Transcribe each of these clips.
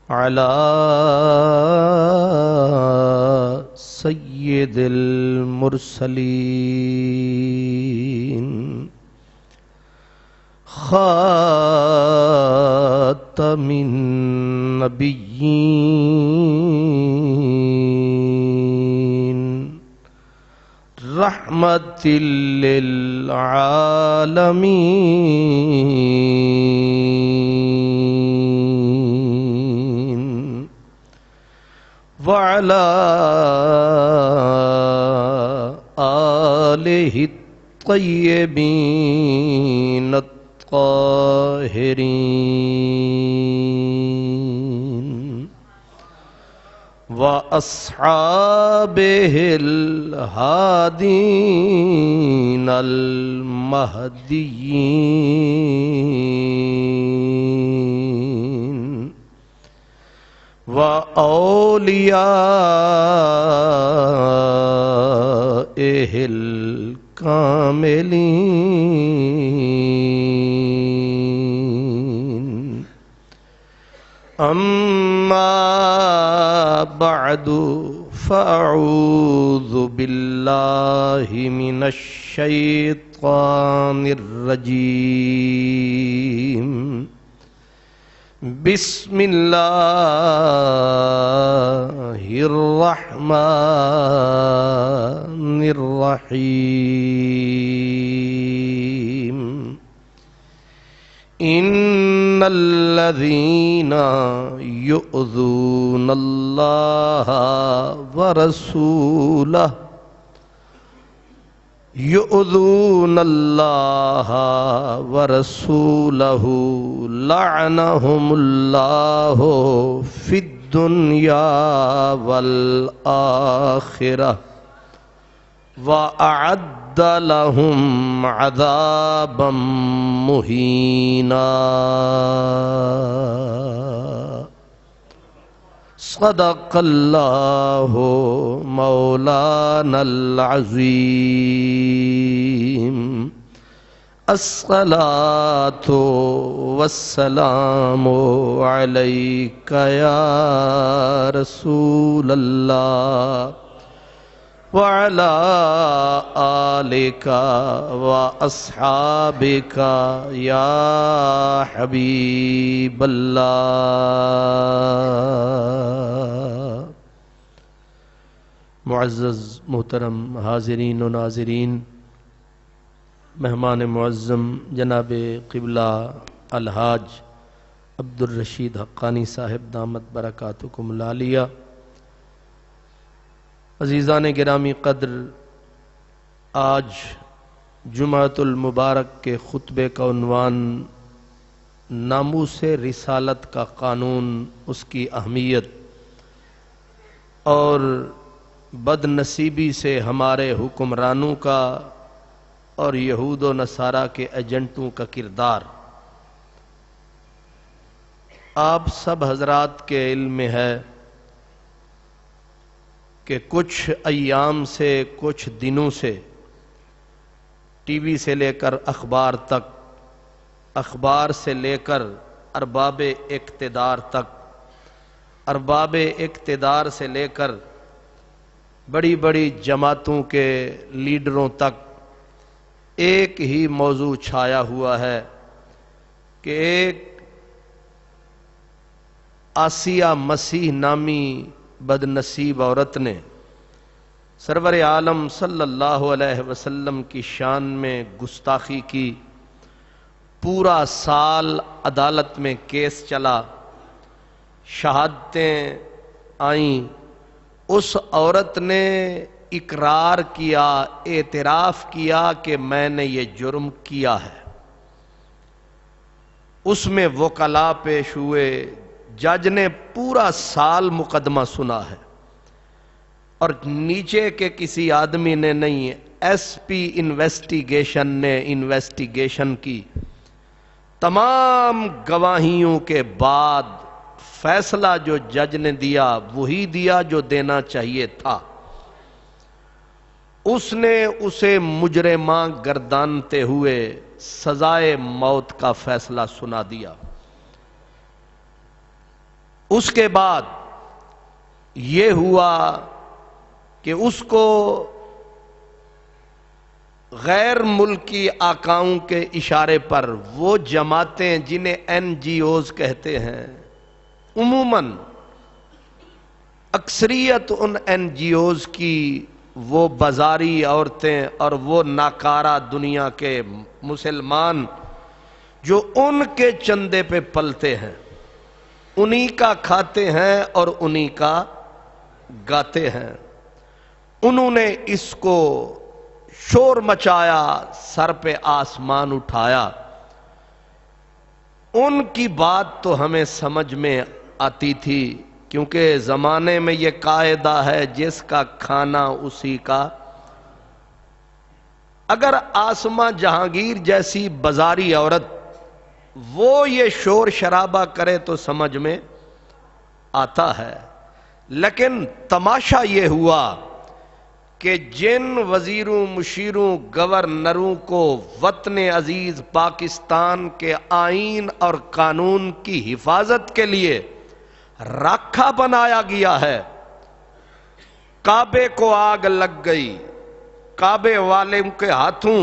على سيد المرسلين خاتم النبيين رحمة للعالمين وعلى آله الطيبين الطاهرين وأصحابه الهادين المهديين وأوليائه الكاملين أما بعد فأعوذ بالله من الشيطان الرجيم بسم الله الرحمن الرحيم إن الذين يؤذون الله ورسوله لعنهم الله في الدنيا والآخرة وأعد لهم عذابا مهينا صدق الله مولانا العظيم الصلاة والسلام عليك يا رسول الله وعلى آلك وأصحابك يا حبيب الله۔ معزز محترم حاضرین و ناظرین، مہمان معظم جناب قبلہ الحاج عبدالرشید حقانی صاحب دامت برکاتکم العالیہ، عزیزان گرامی قدر، آج جمعۃ المبارک کے خطبے کا عنوان ناموس رسالت کا قانون، اس کی اہمیت اور بد نصیبی سے ہمارے حکمرانوں کا اور یہود و نصارہ کے ایجنٹوں کا کردار۔ آپ سب حضرات کے علم میں ہے کہ کچھ ایام سے، کچھ دنوں سے ٹی وی سے لے کر اخبار تک، اخبار سے لے کر ارباب اقتدار تک، ارباب اقتدار سے لے کر بڑی بڑی جماعتوں کے لیڈروں تک ایک ہی موضوع چھایا ہوا ہے کہ ایک آسیہ مسیح نامی بد نصیب عورت نے سرور عالم صلی اللہ علیہ وسلم کی شان میں گستاخی کی۔ پورا سال عدالت میں کیس چلا، شہادتیں آئیں، اس عورت نے اقرار کیا، اعتراف کیا کہ میں نے یہ جرم کیا ہے۔ اس میں وکلاء پیش ہوئے، جج نے پورا سال مقدمہ سنا ہے، اور نیچے کے کسی آدمی نے نہیں، ایس پی انویسٹیگیشن نے انویسٹیگیشن کی۔ تمام گواہیوں کے بعد فیصلہ جو جج نے دیا وہی دیا جو دینا چاہیے تھا۔ اس نے اسے مجرمہ گردانتے ہوئے سزائے موت کا فیصلہ سنا دیا۔ اس کے بعد یہ ہوا کہ اس کو غیر ملکی آقاؤں کے اشارے پر وہ جماعتیں جنہیں این جی اوز کہتے ہیں، عموماً اکثریت ان این جی اوز کی وہ بازاری عورتیں اور وہ ناکارہ دنیا کے مسلمان جو ان کے چندے پہ پلتے ہیں، انہی کا کھاتے ہیں اور انہی کا گاتے ہیں، انہوں نے اس کو شور مچایا، سر پہ آسمان اٹھایا۔ ان کی بات تو ہمیں سمجھ میں آتی تھی، کیونکہ زمانے میں یہ قاعدہ ہے جس کا کھانا اسی کا۔ اگر آسمہ جہانگیر جیسی بازاری عورت وہ یہ شور شرابہ کرے تو سمجھ میں آتا ہے، لیکن تماشا یہ ہوا کہ جن وزیروں، مشیروں، گورنروں کو وطن عزیز پاکستان کے آئین اور قانون کی حفاظت کے لیے راکھا بنایا گیا ہے، کعبے کو آگ لگ گئی، کعبے والے کے ہاتھوں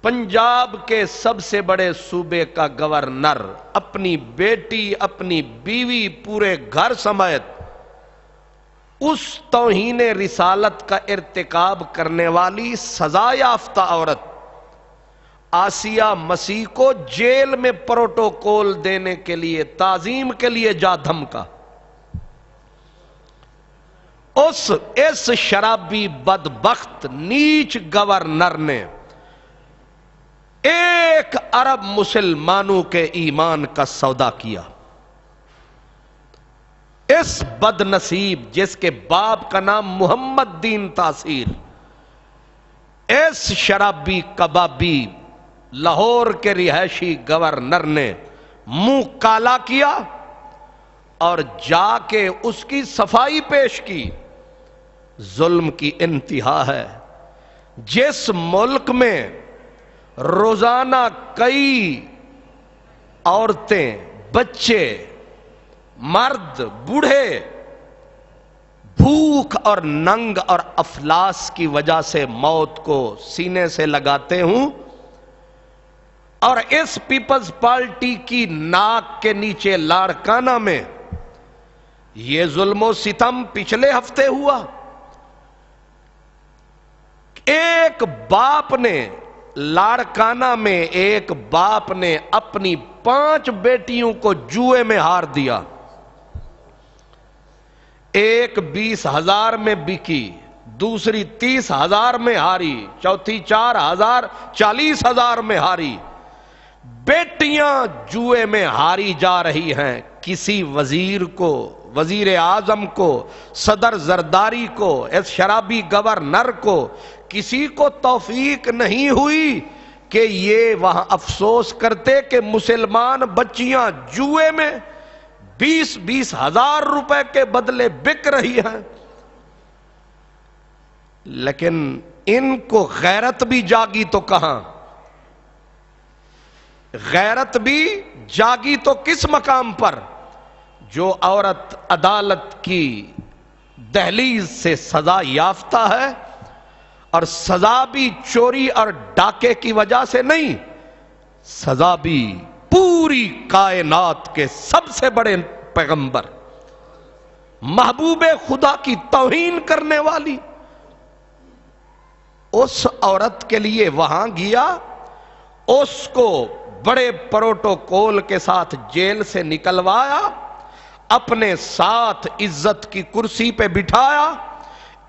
پنجاب کے سب سے بڑے صوبے کا گورنر اپنی بیٹی، اپنی بیوی، پورے گھر سمیت اس توہین رسالت کا ارتکاب کرنے والی سزا یافتہ عورت آسیہ مسیح کو جیل میں پروٹوکول دینے کے لیے، تعظیم کے لیے جا دھمکا۔ اس شرابی بدبخت نیچ گورنر نے 1 ارب مسلمانوں کے ایمان کا سودا کیا۔ اس بد نصیب جس کے باپ کا نام محمد دین تاثیر، اس شرابی کبابی لاہور کے رہائشی گورنر نے منہ کالا کیا اور جا کے اس کی صفائی پیش کی۔ ظلم کی انتہا ہے۔ جس ملک میں روزانہ کئی عورتیں، بچے، مرد، بوڑھے بھوک اور ننگ اور افلاس کی وجہ سے موت کو سینے سے لگاتے ہوں، اور اس پیپلز پارٹی کی ناک کے نیچے لاڑکانہ میں یہ ظلم و ستم پچھلے ہفتے ہوا۔ ایک باپ نے لاڑکانہ میں ایک باپ نے اپنی 5 بیٹیوں کو جوئے میں ہار دیا۔ ایک 20,000 میں بکی، دوسری 30,000 میں ہاری، چوتھی 4,000، 40,000 میں ہاری۔ بیٹیاں جوئے میں ہاری جا رہی ہیں۔ کسی وزیر کو، وزیر اعظم کو، صدر زرداری کو، اس شرابی گورنر کو کسی کو توفیق نہیں ہوئی کہ یہ وہاں افسوس کرتے کہ مسلمان بچیاں جوئے میں 20,000 روپے کے بدلے بک رہی ہیں۔ لیکن ان کو غیرت بھی جاگی تو کہاں؟ غیرت بھی جاگی تو کس مقام پر؟ جو عورت عدالت کی دہلیز سے سزا یافتہ ہے، اور سزا بھی چوری اور ڈاکے کی وجہ سے نہیں، سزا بھی پوری کائنات کے سب سے بڑے پیغمبر، محبوب خدا کی توہین کرنے والی اس عورت کے لیے وہاں گیا، اس کو بڑے پروٹوکول کے ساتھ جیل سے نکلوایا، اپنے ساتھ عزت کی کرسی پہ بٹھایا،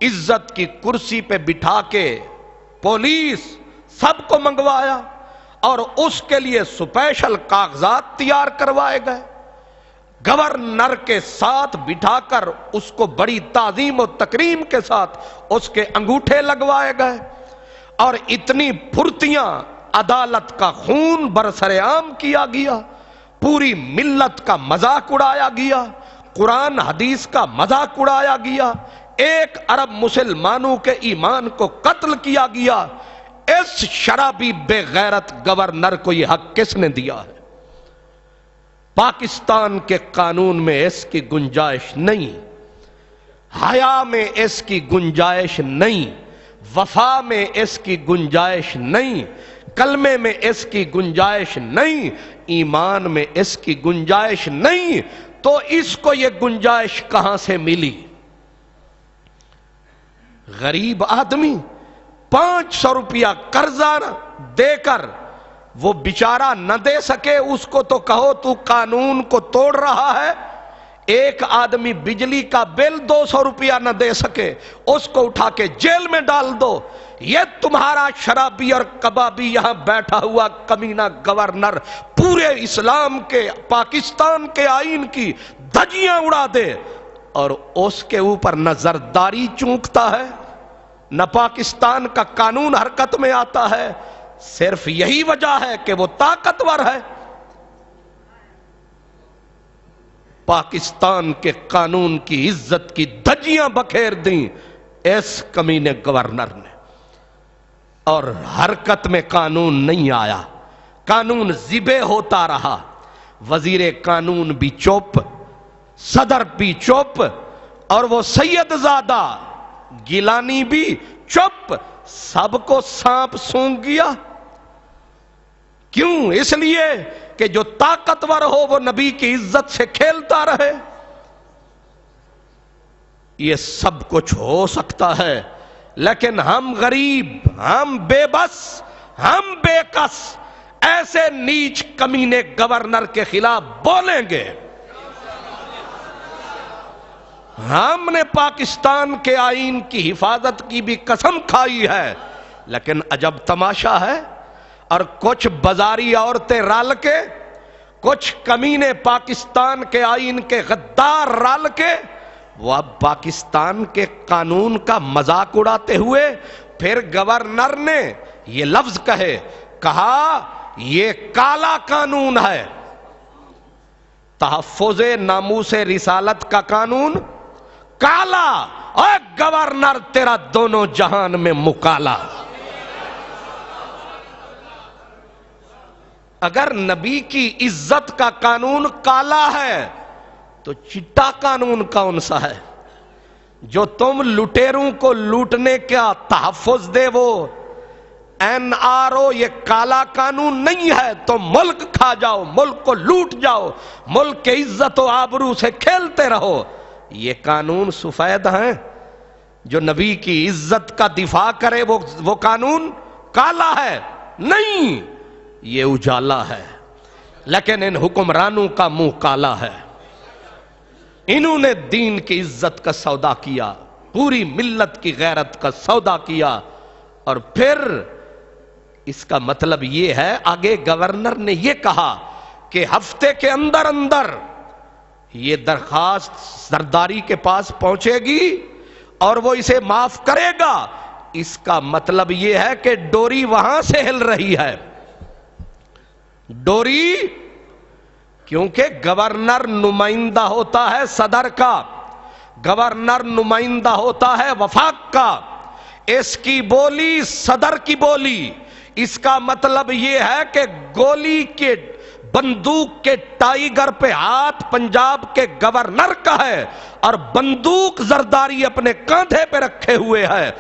عزت کی کرسی پہ بٹھا کے پولیس سب کو منگوایا، اور اس کے لیے سپیشل کاغذات تیار کروائے گئے۔ گورنر کے ساتھ بٹھا کر اس کو بڑی تعظیم و تکریم کے ساتھ اس کے انگوٹھے لگوائے گئے، اور اتنی پھرتیاں عدالت کا خون برسر عام کیا گیا، پوری ملت کا مذاق اڑایا گیا، قرآن حدیث کا مذاق اڑایا گیا، 1 ارب مسلمانوں کے ایمان کو قتل کیا گیا۔ اس شرابی بے غیرت گورنر کو یہ حق کس نے دیا ہے؟ پاکستان کے قانون میں اس کی گنجائش نہیں، حیا میں اس کی گنجائش نہیں، وفا میں اس کی گنجائش نہیں، کلمے میں اس کی گنجائش نہیں، ایمان میں اس کی گنجائش نہیں، تو اس کو یہ گنجائش کہاں سے ملی؟ غریب آدمی 500 روپیہ قرضہ دے کر وہ بیچارہ نہ دے سکے، اس کو تو کہو تو قانون کو توڑ رہا ہے۔ ایک آدمی بجلی کا بل 200 روپیہ نہ دے سکے، اس کو اٹھا کے جیل میں ڈال دو۔ یہ تمہارا شرابی اور کبابی یہاں بیٹھا ہوا کمینہ گورنر پورے اسلام کے، پاکستان کے آئین کی دھجیاں اڑا دے، اور اس کے اوپر نہ زرداری چونکتا ہے، نہ پاکستان کا قانون حرکت میں آتا ہے۔ صرف یہی وجہ ہے کہ وہ طاقتور ہے۔ پاکستان کے قانون کی عزت کی دھجیاں بکھیر دیں اس کمینے گورنر نے، اور حرکت میں قانون نہیں آیا، قانون ذبح ہوتا رہا۔ وزیر قانون بھی چپ، صدر بھی چپ، اور وہ سید زادہ گیلانی بھی چپ، سب کو سانپ سونگھ گیا۔ کیوں؟ اس لیے کہ جو طاقتور ہو وہ نبی کی عزت سے کھیلتا رہے۔ یہ سب کچھ ہو سکتا ہے، لیکن ہم غریب، ہم بے بس، ہم بے کس ایسے نیچ کمینے گورنر کے خلاف بولیں گے۔ ہم نے پاکستان کے آئین کی حفاظت کی بھی قسم کھائی ہے، لیکن عجب تماشا ہے، اور کچھ بازاری عورتیں رل کے، کچھ کمینے پاکستان کے آئین کے غدار رل کے، وہ اب پاکستان کے قانون کا مذاق اڑاتے ہوئے پھر گورنر نے یہ لفظ کہا یہ کالا قانون ہے۔ تحفظ ناموس رسالت کا قانون کالا، اور گورنر تیرا دونوں جہان میں مکالا۔ اگر نبی کی عزت کا قانون کالا ہے تو چٹا قانون کون سا ہے؟ جو تم لٹیروں کو لوٹنے کا تحفظ دے، وہ NRO یہ کالا قانون نہیں ہے۔ تم ملک کھا جاؤ، ملک کو لوٹ جاؤ، ملک کے عزت و آبرو سے کھیلتے رہو۔ یہ قانون سفید ہیں۔ جو نبی کی عزت کا دفاع کرے وہ قانون کالا ہے نہیں، یہ اجالا ہے۔ لیکن ان حکمرانوں کا منہ کالا ہے۔ انہوں نے دین کی عزت کا سودا کیا، پوری ملت کی غیرت کا سودا کیا، اور پھر اس کا مطلب یہ ہے، آگے گورنر نے یہ کہا کہ ہفتے کے اندر اندر یہ درخواست زرداری کے پاس پہنچے گی اور وہ اسے معاف کرے گا۔ اس کا مطلب یہ ہے کہ ڈوری وہاں سے ہل رہی ہے۔ ڈوری، کیونکہ گورنر نمائندہ ہوتا ہے صدر کا، گورنر نمائندہ ہوتا ہے وفاق کا، اس کی بولی صدر کی بولی۔ اس کا مطلب یہ ہے کہ گولی کے بندوق کے ٹائیگر پہ ہاتھ پنجاب کے گورنر کا ہے، اور بندوق زرداری اپنے کاندھے پہ رکھے ہوئے ہے۔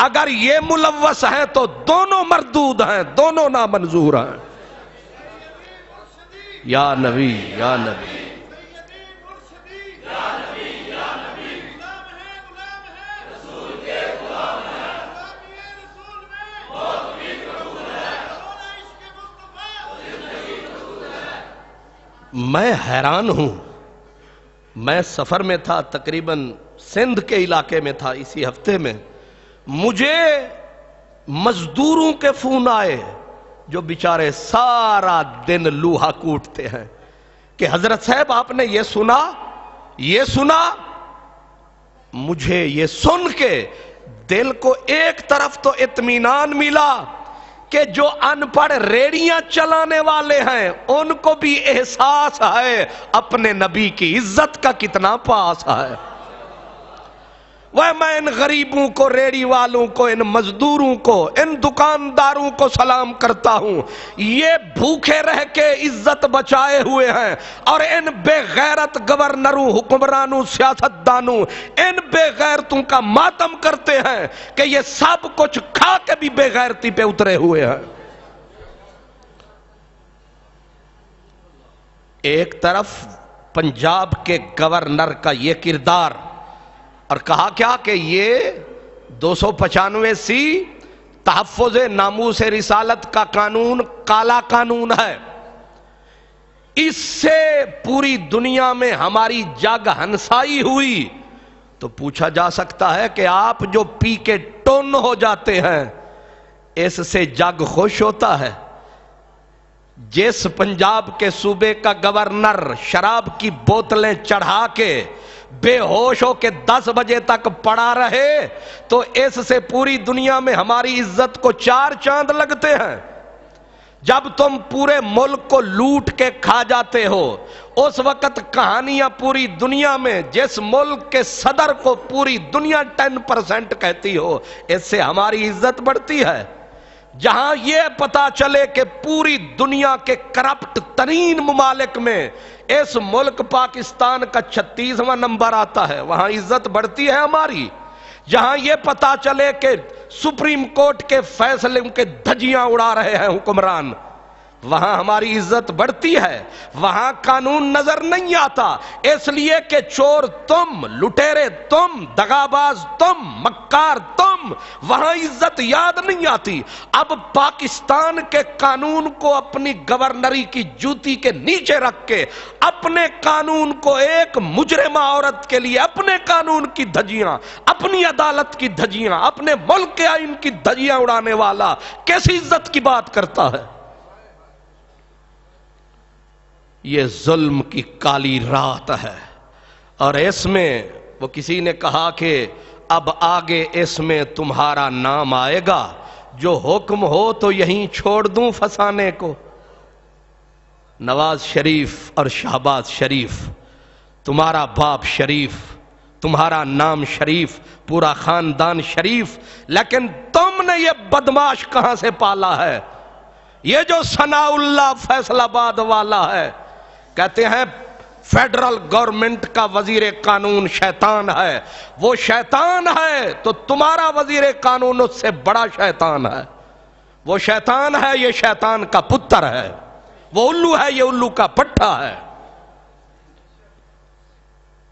اگر یہ ملوث ہیں تو دونوں مردود ہیں، دونوں نامنظور ہیں۔ یا نبی، یا نبی، میں حیران ہوں۔ میں سفر میں تھا، تقریباً سندھ کے علاقے میں تھا اسی ہفتے میں، مجھے مزدوروں کے فون آئے جو بیچارے سارا دن لوہا کوٹتے ہیں کہ حضرت صاحب آپ نے یہ سنا۔ مجھے یہ سن کے دل کو ایک طرف تو اطمینان ملا کہ جو ان پڑھ ریڑیاں چلانے والے ہیں ان کو بھی احساس ہے اپنے نبی کی عزت کا کتنا پاس ہے۔ میں ان غریبوں کو، ریڑی والوں کو، ان مزدوروں کو، ان دکانداروں کو سلام کرتا ہوں، یہ بھوکے رہ کے عزت بچائے ہوئے ہیں، اور ان بے غیرت گورنروں، حکمرانوں، سیاستدانوں، ان بے غیرتوں کا ماتم کرتے ہیں کہ یہ سب کچھ کھا کے بھی بے غیرتی پہ اترے ہوئے ہیں۔ ایک طرف پنجاب کے گورنر کا یہ کردار، اور کہا کیا کہ یہ 295 تحفظ ناموس رسالت کا قانون کالا قانون ہے، اس سے پوری دنیا میں ہماری جگ ہنسائی ہوئی۔ تو پوچھا جا سکتا ہے کہ آپ جو پی کے ٹون ہو جاتے ہیں، اس سے جگ خوش ہوتا ہے؟ جس پنجاب کے صوبے کا گورنر شراب کی بوتلیں چڑھا کے بے ہوش ہو کے 10 بجے تک پڑا رہے، تو اس سے پوری دنیا میں ہماری عزت کو 4 چاند لگتے ہیں۔ جب تم پورے ملک کو لوٹ کے کھا جاتے ہو، اس وقت کہانیاں پوری دنیا میں، جس ملک کے صدر کو پوری دنیا 10% کہتی ہو، اس سے ہماری عزت بڑھتی ہے۔ جہاں یہ پتا چلے کہ پوری دنیا کے کرپٹ ترین ممالک میں اس ملک پاکستان کا 36واں نمبر آتا ہے، وہاں عزت بڑھتی ہے ہماری۔ جہاں یہ پتا چلے کہ سپریم کورٹ کے فیصلے کے دھجیاں اڑا رہے ہیں حکمران، وہاں ہماری عزت بڑھتی ہے۔ وہاں قانون نظر نہیں آتا، اس لیے کہ چور تم، لٹیرے تم، دغاباز تم، مکار تم، وہاں عزت یاد نہیں آتی۔ اب پاکستان کے قانون کو اپنی گورنری کی جوتی کے نیچے رکھ کے، اپنے قانون کو ایک مجرمہ عورت کے لیے اپنے قانون کی دھجیاں، اپنی عدالت کی دھجیاں، اپنے ملک کے آئین کی دھجیاں اڑانے والا کیسی عزت کی بات کرتا ہے؟ یہ ظلم کی کالی رات ہے، اور اس میں وہ کسی نے کہا کہ اب آگے اس میں تمہارا نام آئے گا، جو حکم ہو تو یہیں چھوڑ دوں فسانے کو۔ نواز شریف اور شہباز شریف، تمہارا باپ شریف، تمہارا نام شریف، پورا خاندان شریف، لیکن تم نے یہ بدماش کہاں سے پالا ہے؟ یہ جو ثناء اللہ فیصل آباد والا ہے، کہتے ہیں فیڈرل گورنمنٹ کا وزیر قانون شیطان ہے، وہ شیطان ہے تو تمہارا وزیر قانون اس سے بڑا شیطان ہے۔ وہ شیطان ہے، یہ شیطان کا پتر ہے، وہ الو ہے، یہ الو کا پٹھا ہے۔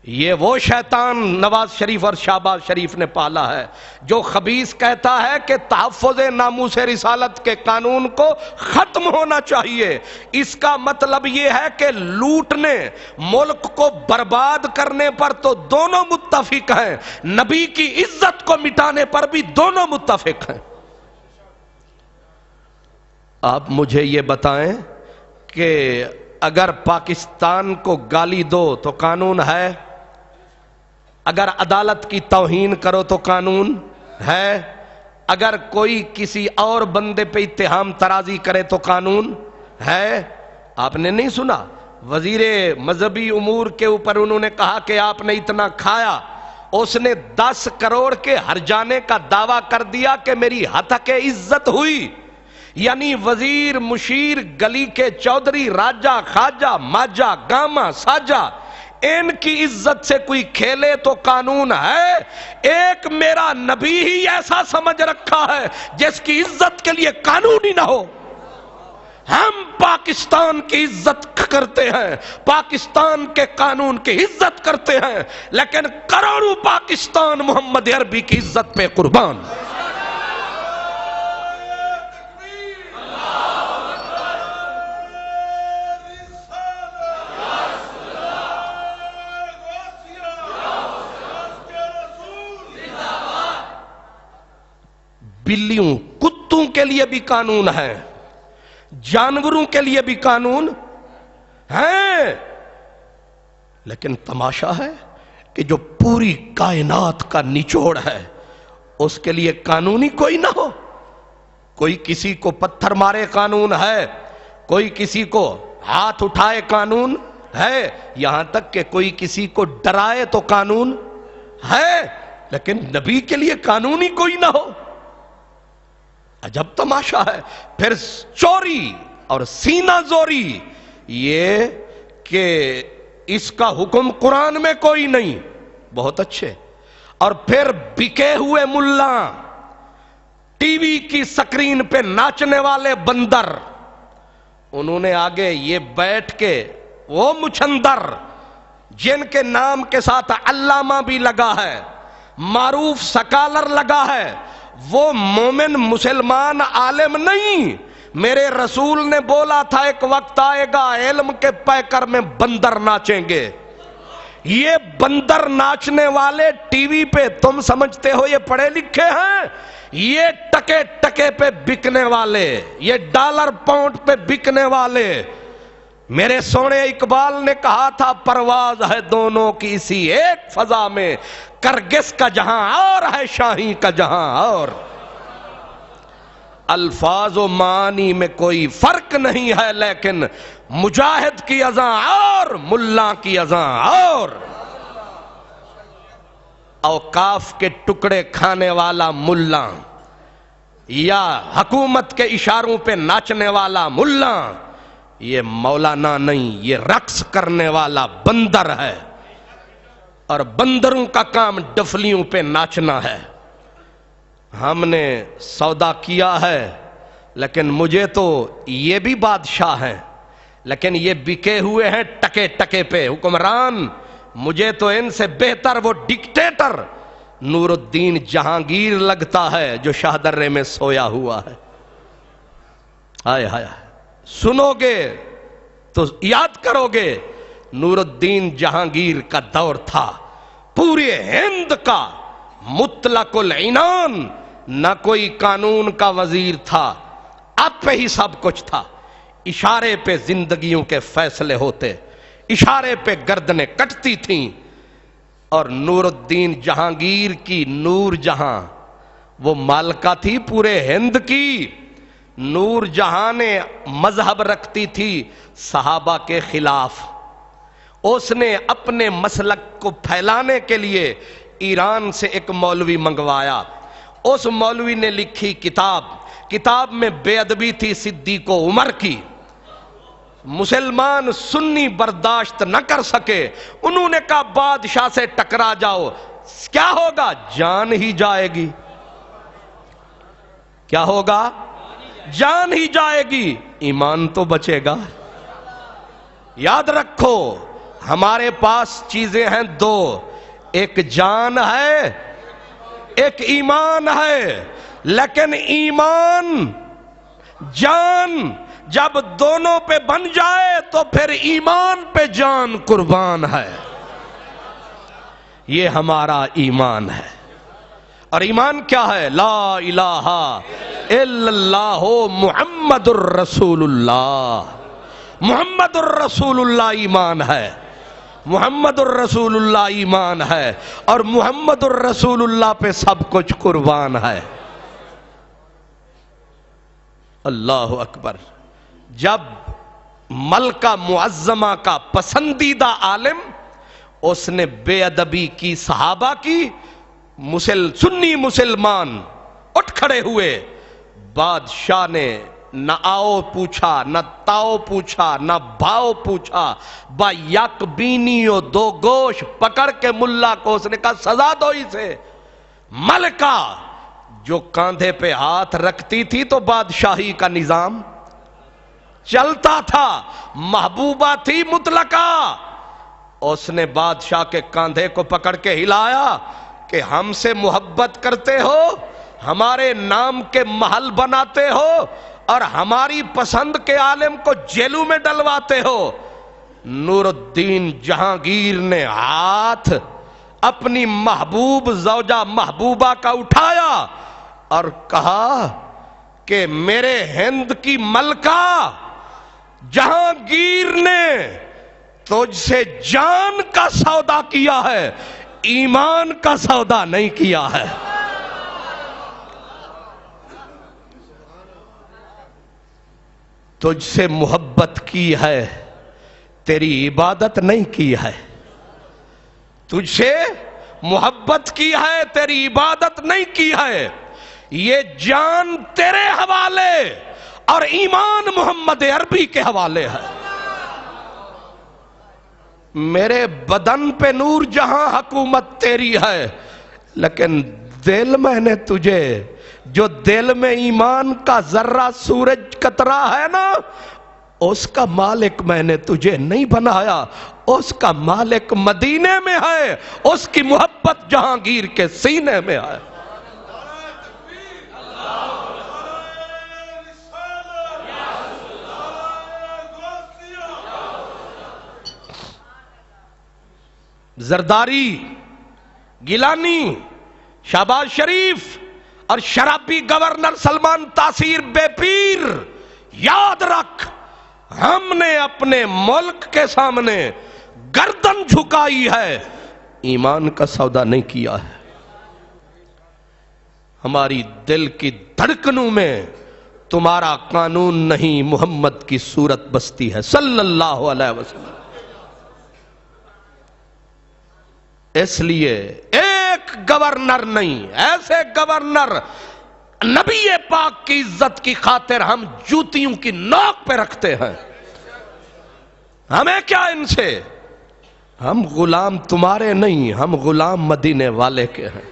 یہ وہ شیطان نواز شریف اور شہباز شریف نے پالا ہے جو خبیث کہتا ہے کہ تحفظ ناموس رسالت کے قانون کو ختم ہونا چاہیے۔ اس کا مطلب یہ ہے کہ لوٹنے، ملک کو برباد کرنے پر تو دونوں متفق ہیں، نبی کی عزت کو مٹانے پر بھی دونوں متفق ہیں۔ آپ مجھے یہ بتائیں کہ اگر پاکستان کو گالی دو تو قانون ہے، اگر عدالت کی توہین کرو تو قانون ہے، اگر کوئی کسی اور بندے پہ اتہام ترازی کرے تو قانون ہے؟ آپ نے نہیں سنا وزیر مذہبی امور کے اوپر انہوں نے کہا کہ آپ نے اتنا کھایا، اس نے 10 کروڑ کے ہرجانے کا دعویٰ کر دیا کہ میری ہتک عزت ہوئی۔ یعنی وزیر، مشیر، گلی کے چودھری، راجہ، خواجہ، ماجہ، گاما، ساجہ، ان کی عزت سے کوئی کھیلے تو قانون ہے۔ ایک میرا نبی ہی ایسا سمجھ رکھا ہے جس کی عزت کے لیے قانون ہی نہ ہو۔ ہم پاکستان کی عزت کرتے ہیں، پاکستان کے قانون کی عزت کرتے ہیں، لیکن کروڑوں پاکستان محمد عربی کی عزت پہ قربان۔ بلیوں، کتوں کے لیے بھی قانون ہے، جانوروں کے لیے بھی قانون ہے، لیکن تماشا ہے کہ جو پوری کائنات کا نچوڑ ہے اس کے لیے قانون ہی کوئی نہ ہو۔ کوئی کسی کو پتھر مارے قانون ہے، کوئی کسی کو ہاتھ اٹھائے قانون ہے، یہاں تک کہ کوئی کسی کو ڈرائے تو قانون ہے، لیکن نبی کے لیے قانون ہی کوئی نہ ہو. عجب تماشا ہے. پھر چوری اور سینہ زوری، یہ کہ اس کا حکم قرآن میں کوئی نہیں. بہت اچھے. اور پھر بکے ہوئے ملا، ٹی وی کی سکرین پہ ناچنے والے بندر، انہوں نے آگے یہ بیٹھ کے وہ مچھندر جن کے نام کے ساتھ علامہ بھی لگا ہے، معروف سکالر لگا ہے، وہ مومن مسلمان عالم نہیں. میرے رسول نے بولا تھا ایک وقت آئے گا علم کے پیکر میں بندر ناچیں گے. یہ بندر ناچنے والے ٹی وی پہ تم سمجھتے ہو یہ پڑھے لکھے ہیں؟ یہ ٹکے ٹکے پہ بکنے والے، یہ ڈالر پاؤنڈ پہ بکنے والے. میرے سونے اقبال نے کہا تھا پرواز ہے دونوں کی اسی ایک فضا میں، کرگس کا جہاں اور ہے شاہی کا جہاں اور. الفاظ و معانی میں کوئی فرق نہیں ہے، لیکن مجاہد کی اذاں اور ملا کی اذاں اور. اوقاف کے ٹکڑے کھانے والا ملا یا حکومت کے اشاروں پہ ناچنے والا ملا، یہ مولانا نہیں، یہ رقص کرنے والا بندر ہے. اور بندروں کا کام ڈفلیوں پہ ناچنا ہے. ہم نے سودا کیا ہے، لیکن مجھے تو یہ بھی بادشاہ ہیں، لیکن یہ بکے ہوئے ہیں ٹکے ٹکے پہ حکمران. مجھے تو ان سے بہتر وہ ڈکٹیٹر نور الدین جہانگیر لگتا ہے جو شاہ درے میں سویا ہوا ہے. ہائے ہائے، سنو گے تو یاد کرو گے، نور الدین جہانگیر کا دور تھا پورے ہند کا مطلق العنان، نہ کوئی قانون کا وزیر تھا، اب پہ ہی سب کچھ تھا. اشارے پہ زندگیوں کے فیصلے ہوتے، اشارے پہ گردنیں کٹتی تھیں. اور نور الدین جہانگیر کی نور جہاں وہ مالکہ تھی پورے ہند کی. نور جہاں نے مذہب رکھتی تھی صحابہ کے خلاف. اس نے اپنے مسلک کو پھیلانے کے لیے ایران سے ایک مولوی منگوایا. اس مولوی نے لکھی کتاب میں بے ادبی تھی صدیق و عمر کی. مسلمان سنی برداشت نہ کر سکے. انہوں نے کہا بادشاہ سے ٹکرا جاؤ، کیا ہوگا؟ جان ہی جائے گی. کیا ہوگا؟ جان ہی جائے گی. ایمان تو بچے گا. یاد رکھو ہمارے پاس چیزیں ہیں دو، ایک جان ہے ایک ایمان ہے. لیکن ایمان جان جب دونوں پہ بن جائے تو پھر ایمان پہ جان قربان ہے. یہ ہمارا ایمان ہے. اور ایمان کیا ہے؟ لا الہ الا اللہ محمد الرسول اللہ. محمد الرسول اللہ ایمان ہے. محمد الرسول اللہ ایمان ہے. اور محمد الرسول اللہ پہ سب کچھ قربان ہے. اللہ اکبر. جب ملکہ معظمہ کا پسندیدہ عالم اس نے بے ادبی کی صحابہ کی، سنی مسلمان اٹھ کھڑے ہوئے. بادشاہ نے نہ آؤ پوچھا، نہ تاؤ پوچھا، نہ بھاؤ پوچھا. با یک بینی و دو گوش پکڑ کے ملا کو اس نے کہا سزا دو اسے. ملکہ جو کاندھے پہ ہاتھ رکھتی تھی تو بادشاہی کا نظام چلتا تھا. محبوبہ تھی مطلقہ. اس نے بادشاہ کے کاندھے کو پکڑ کے ہلایا کہ ہم سے محبت کرتے ہو، ہمارے نام کے محل بناتے ہو اور ہماری پسند کے عالم کو جیلوں میں ڈلواتے ہو. نور الدین جہانگیر نے ہاتھ اپنی محبوب زوجہ محبوبہ کا اٹھایا اور کہا کہ میرے ہند کی ملکہ جہانگیر نے تجھ سے جان کا سودا کیا ہے، ایمان کا سودا نہیں کیا ہے. تجھ سے محبت کی ہے، تیری عبادت نہیں کی ہے. تجھ سے محبت کی ہے، تیری عبادت نہیں کی ہے، یہ جان تیرے حوالے اور ایمان محمد عربی کے حوالے ہے۔ میرے بدن پہ نور جہاں حکومت تیری ہے، لیکن دل میں نے تجھے، جو دل میں ایمان کا ذرہ سورج قطرہ ہے نا، اس کا مالک میں نے تجھے نہیں بنایا، اس کا مالک مدینے میں ہے، اس کی محبت جہانگیر کے سینے میں ہے۔ زرداری، گیلانی، شہباز شریف اور شرابی گورنر سلمان تاثیر بے پیر، یاد رکھ، ہم نے اپنے ملک کے سامنے گردن جھکائی ہے، ایمان کا سودا نہیں کیا ہے۔ ہماری دل کی دھڑکنوں میں تمہارا قانون نہیں، محمد کی صورت بستی ہے صلی اللہ علیہ وسلم۔ اس لیے ایک گورنر نہیں، ایسے گورنر نبی پاک کی عزت کی خاطر ہم جوتیوں کی نوک پہ رکھتے ہیں۔ ہمیں کیا ان سے؟ ہم غلام تمہارے نہیں، ہم غلام مدینے والے کے ہیں۔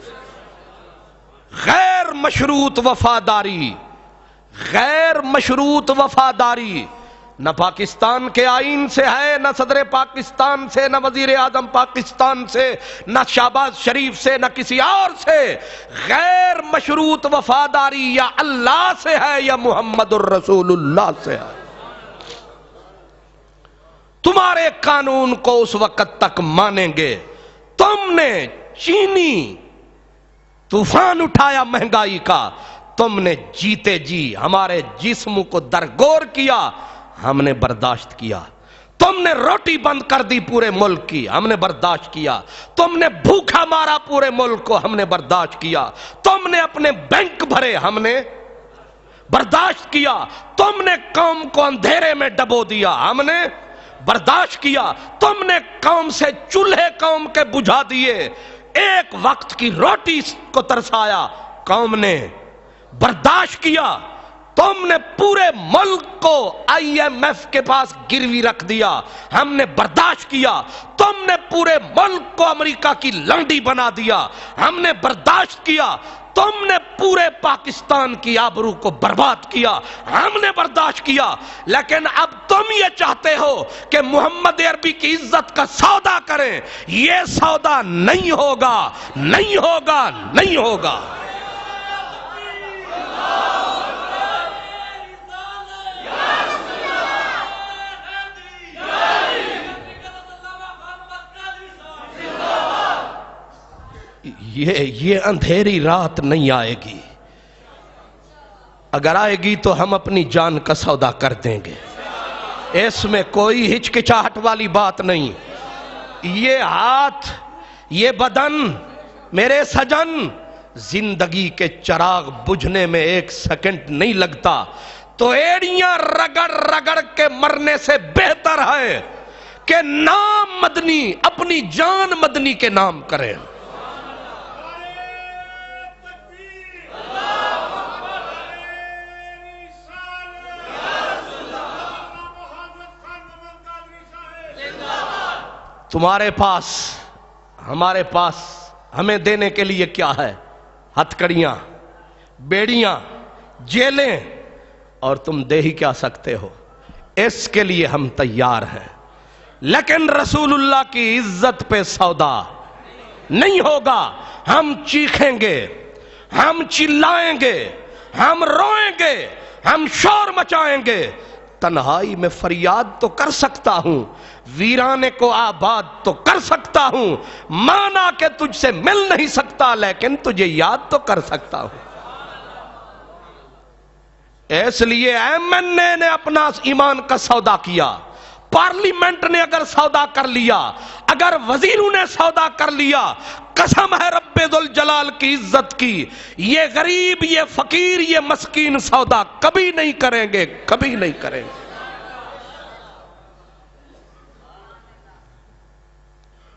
غیر مشروط وفاداری، غیر مشروط وفاداری نہ پاکستان کے آئین سے ہے، نہ صدر پاکستان سے، نہ وزیر اعظم پاکستان سے، نہ شہباز شریف سے، نہ کسی اور سے۔ غیر مشروط وفاداری یا اللہ سے ہے یا محمد الرسول اللہ سے ہے۔ تمہارے قانون کو اس وقت تک مانیں گے۔ تم نے چینی طوفان اٹھایا مہنگائی کا، تم نے جیتے جی ہمارے جسم کو درگور کیا، ہم نے برداشت کیا۔ تم نے روٹی بند کر دی پورے ملک کی، ہم نے برداشت کیا۔ تم نے بھوکا مارا پورے ملک کو، ہم نے برداشت کیا۔ تم نے اپنے بینک بھرے، ہم نے برداشت کیا۔ تم نے قوم کو اندھیرے میں ڈبو دیا، ہم نے برداشت کیا۔ تم نے قوم سے چولہے قوم کے بجھا دیے، ایک وقت کی روٹی کو ترسایا، قوم نے برداشت کیا۔ تم نے پورے ملک کو آئی ایم ایف کے پاس گروی رکھ دیا، ہم نے برداشت کیا۔ تم نے پورے ملک کو امریکہ کی لنڈی بنا دیا، ہم نے برداشت کیا۔ تم نے پورے پاکستان کی آبرو کو برباد کیا، ہم نے برداشت کیا۔ لیکن اب تم یہ چاہتے ہو کہ محمد عربی کی عزت کا سودا کریں، یہ سودا نہیں ہوگا، نہیں ہوگا، نہیں ہوگا۔ یہ اندھیری رات نہیں آئے گی، اگر آئے گی تو ہم اپنی جان کا سودا کر دیں گے، اس میں کوئی ہچکچاہٹ والی بات نہیں۔ یہ ہاتھ، یہ بدن، میرے سجن، زندگی کے چراغ بجھنے میں ایک سیکنڈ نہیں لگتا، تو ایڑیاں رگڑ رگڑ کے مرنے سے بہتر ہے کہ نام مدنی، اپنی جان مدنی کے نام کریں۔ تمہارے پاس، ہمارے پاس ہمیں دینے کے لیے کیا ہے؟ ہتھکڑیاں، بیڑیاں، جیلیں، اور تم دے ہی کیا سکتے ہو؟ اس کے لیے ہم تیار ہیں، لیکن رسول اللہ کی عزت پہ سودا نہیں ہوگا۔ ہم چیخیں گے، ہم چلائیں گے، ہم روئیں گے، ہم شور مچائیں گے۔ تنہائی میں فریاد تو کر سکتا ہوں، ویرانے کو آباد تو کر سکتا ہوں، مانا کہ تجھ سے مل نہیں سکتا، لیکن تجھے یاد تو کر سکتا ہوں۔ اس لیے ایم این اے نے اپنا ایمان کا سودا کیا، پارلیمنٹ نے اگر سودا کر لیا، اگر وزیروں نے سودا کر لیا، قسم ہے رب ذوالجلال کی عزت کی، یہ غریب، یہ فقیر، یہ مسکین سودا کبھی نہیں کریں گے، کبھی نہیں کریں گے۔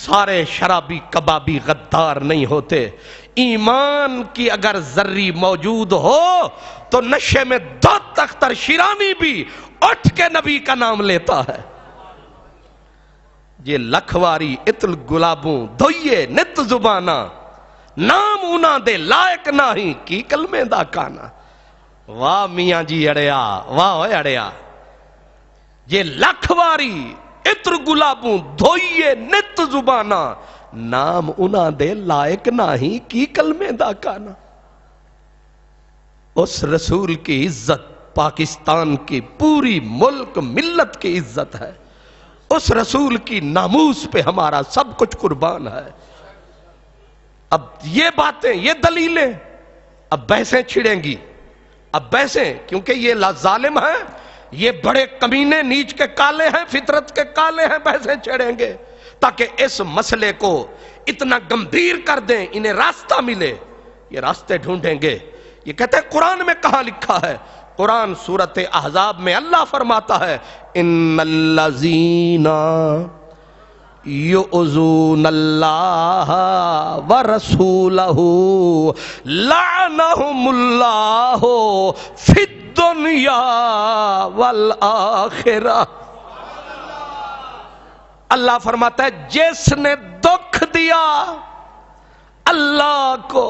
سارے شرابی کبابی غدار نہیں ہوتے. ایمان کی اگر ذری موجود ہو تو نشے میں دو تختر شیرانی بھی اٹھ کے نبی کا نام لیتا ہے. یہ لکھواری اتل گلابوں دھوئے نت زبانہ نام اونا دے لائق نہیں کی کلمے دا کانا. واہ میاں جی اڑیا، واہ ہوئے اڑیا. یہ لکھواری اتر گلابوں دھوئے نت زبانہ نام اونا دے لائق نہیں کی کلمے دا کانا. اس رسول کی عزت پاکستان کی پوری ملک ملت کی عزت ہے. اس رسول کی ناموس پہ ہمارا سب کچھ قربان ہے. اب یہ باتیں، یہ دلیلیں اب بحثیں چھڑیں گی. اب بحثیں کیونکہ یہ ظالم ہیں، یہ بڑے کمینے نیچ کے کالے ہیں، فطرت کے کالے ہیں، بحثیں چھڑیں گے تاکہ اس مسئلے کو اتنا گمبھیر کر دیں، انہیں راستہ ملے. یہ راستے ڈھونڈیں گے. یہ کہتے ہیں قرآن میں کہاں لکھا ہے؟ قرآن سورۃ احزاب میں اللہ فرماتا ہے ان الذین یؤذون اللہ ورسولہ لعنہم اللہ فی الدنیا والآخرہ. اللہ فرماتا ہے جس نے دکھ دیا اللہ کو،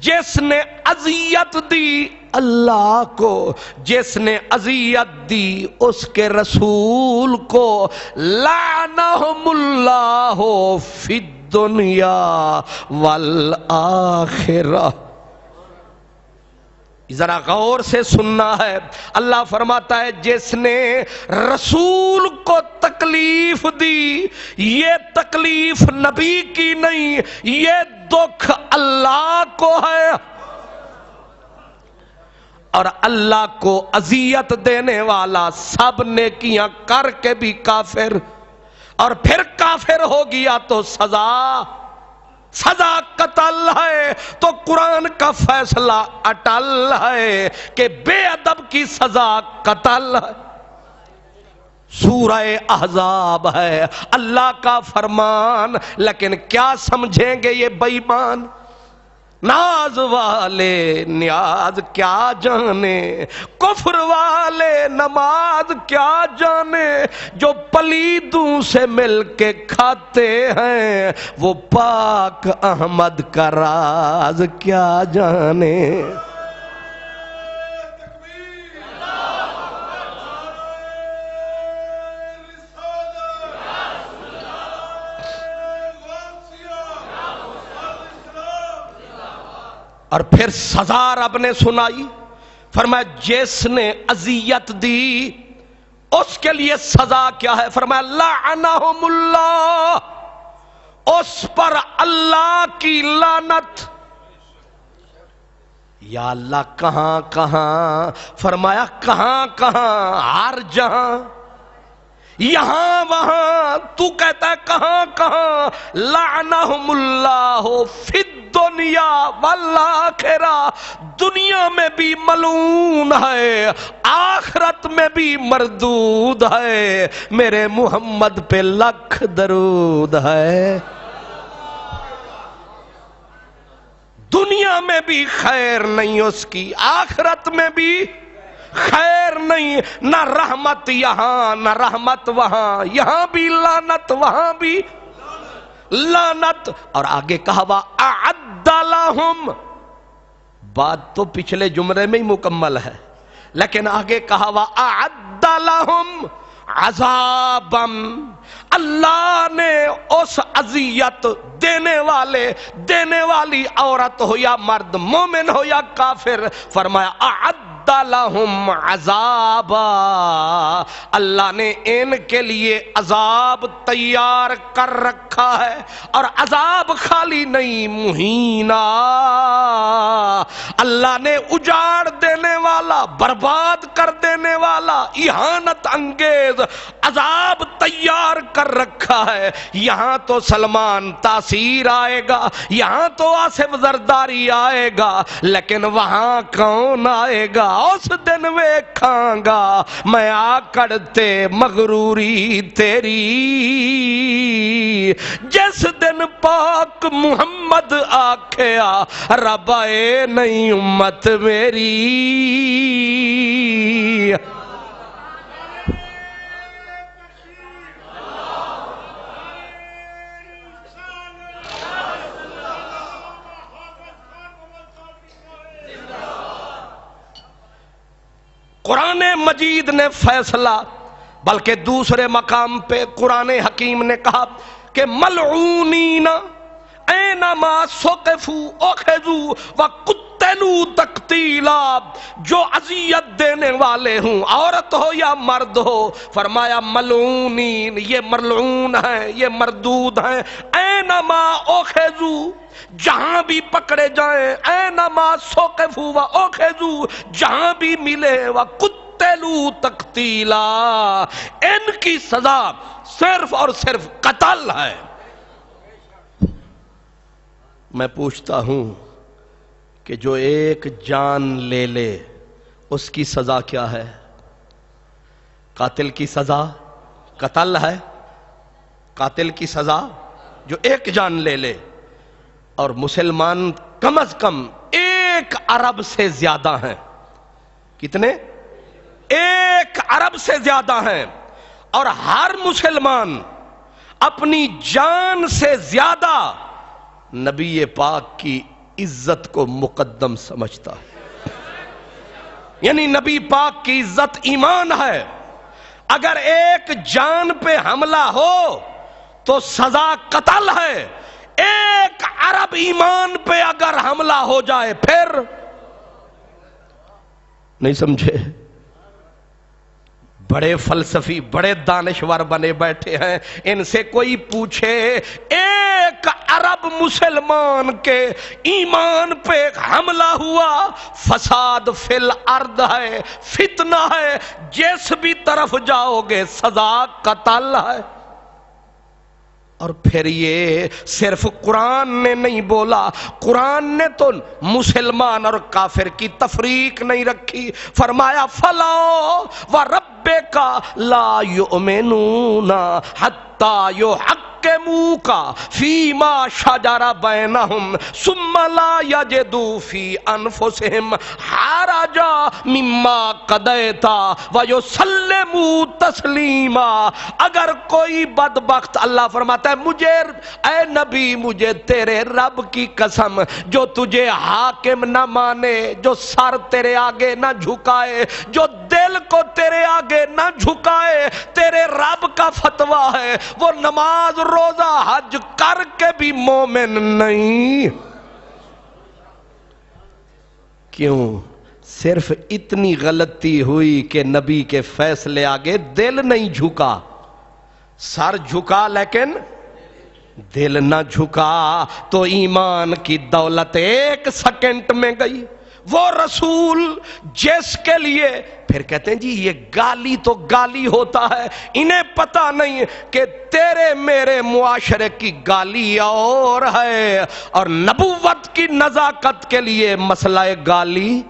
جس نے اذیت دی اللہ کو، جس نے اذیت دی اس کے رسول کو، لعنہم اللہ فی الدنیا والآخرہ. ذرا غور سے سننا ہے. اللہ فرماتا ہے جس نے رسول کو تکلیف دی، یہ تکلیف نبی کی نہیں، یہ دکھ اللہ کو ہے. اور اللہ کو اذیت دینے والا سب نیکیاں کر کے بھی کافر، اور پھر کافر ہو گیا تو سزا قتل ہے. تو قرآن کا فیصلہ اٹل ہے کہ بے ادب کی سزا قتل ہے. سورہ احزاب ہے اللہ کا فرمان، لیکن کیا سمجھیں گے یہ بے ایمان؟ ناز والے نیاز کیا جانے، کفر والے نماز کیا جانے. جو پلیدوں سے مل کے کھاتے ہیں وہ پاک احمد کا راز کیا جانے. اور پھر سزا رب نے سنائی. فرمایا جس نے اذیت دی اس کے لیے سزا کیا ہے؟ فرمایا لعنہم اللہ، اس پر اللہ کی لعنت. یا اللہ کہاں کہاں؟ فرمایا کہاں کہاں؟ ہر جہاں، یہاں وہاں. تو کہتا ہے کہاں کہاں؟ لعنہم اللہ فی الدنیا والآخرہ. دنیا میں بھی ملعون ہے، آخرت میں بھی مردود ہے. میرے محمد پہ لکھ درود ہے. دنیا میں بھی خیر نہیں اس کی، آخرت میں بھی خیر نہیں. نہ رحمت یہاں نہ رحمت وہاں، یہاں بھی لعنت وہاں بھی لعنت. اور آگے کہا وَأَعَدَّ لَهُمْ، بات تو پچھلے جملے میں ہی مکمل ہے، لیکن آگے کہا وَأَعَدَّ لَهُمْ عَذَابًا. اللہ نے اس اذیت دینے والی عورت ہو یا مرد، مومن ہو یا کافر، فرمایا اعد لہم عذابا، اللہ نے ان کے لیے عذاب تیار کر رکھا ہے. اور عذاب خالی نہیں، مہینہ. اللہ نے اجاڑ دینے والا، برباد کر دینے والا، اہانت انگیز عذاب تیار کر رکھا ہے. یہاں تو سلمان تاثیر آئے گا، یہاں تو آصف زرداری آئے گا، لیکن وہاں کون آئے گا؟ اس دن ویکھاں گا میں آکڑ تے مغروری تیری، جس دن پاک محمد آکھیا رب اے نہیں امت میری۔ قرآن مجید نے فیصلہ، بلکہ دوسرے مقام پہ قرآن حکیم نے کہا کہ ملعونین اینما ثقفوا اخذوا وقتلوا تقتیلا، جو اذیت دینے والے ہوں عورت ہو یا مرد ہو، فرمایا ملعونین، یہ ملعون ہیں، یہ مردود ہیں، اینما اخذوا، جہاں بھی پکڑے جائیں، اینما ثقفوا واخذوا، جہاں بھی ملے، وقتلوا تقتیلا، ان کی سزا صرف اور صرف قتل ہے۔ میں پوچھتا ہوں کہ جو ایک جان لے لے اس کی سزا کیا ہے؟ قاتل کی سزا قتل ہے، قاتل کی سزا جو ایک جان لے لے، اور مسلمان کم از کم 1 ارب سے زیادہ ہیں۔ کتنے؟ 1 ارب سے زیادہ ہیں، اور ہر مسلمان اپنی جان سے زیادہ نبی پاک کی عزت کو مقدم سمجھتا ہے، یعنی نبی پاک کی عزت ایمان ہے۔ اگر ایک جان پہ حملہ ہو تو سزا قتل ہے، 1 ارب ایمان پہ اگر حملہ ہو جائے پھر نہیں سمجھے؟ بڑے فلسفی، بڑے دانشور بنے بیٹھے ہیں، ان سے کوئی پوچھے 1 ارب مسلمان کے ایمان پہ حملہ ہوا، فساد فی الارض ہے، فتنہ ہے، جس بھی طرف جاؤ گے سزا قتل ہے۔ اور پھر یہ صرف قرآن نے نہیں بولا، قرآن نے تو مسلمان اور کافر کی تفریق نہیں رکھی، فرمایا فَلَا وَرَبِّكَ لَا يُؤْمِنُونَ حَتَّى يُحَكِّمُوكَ فِيمَا شَجَرَ بَيْنَهُمْ ثُمَّ لَا يَجِدُوا فِي أَنفُسِهِمْ حَرَجًا مِمَّا قَضَيْتَ وَيُسَلِّمُوا تَسْلِيمًا۔ اگر کوئی بدبخت، اللہ فرماتا ہے مجھے اے نبی، مجھے تیرے رب کی قسم، جو تجھے حاکم نہ مانے، جو سر تیرے آگے نہ جھکائے، جو دل کو تیرے آگے نہ جھکائے، تیرے رب کا فتویٰ ہے، وہ نماز روزہ حج کر کے بھی مومن نہیں۔ کیوں؟ صرف اتنی غلطی ہوئی کہ نبی کے فیصلے آگے دل نہیں جھکا، سر جھکا لیکن دل نہ جھکا، تو ایمان کی دولت 1 سیکنڈ میں گئی۔ وہ رسول جس کے لیے، پھر کہتے ہیں جی یہ گالی تو گالی ہوتا ہے، انہیں پتہ نہیں کہ تیرے میرے معاشرے کی گالی اور ہے، اور نبوت کی نزاکت کے لیے مسئلہ گالی۔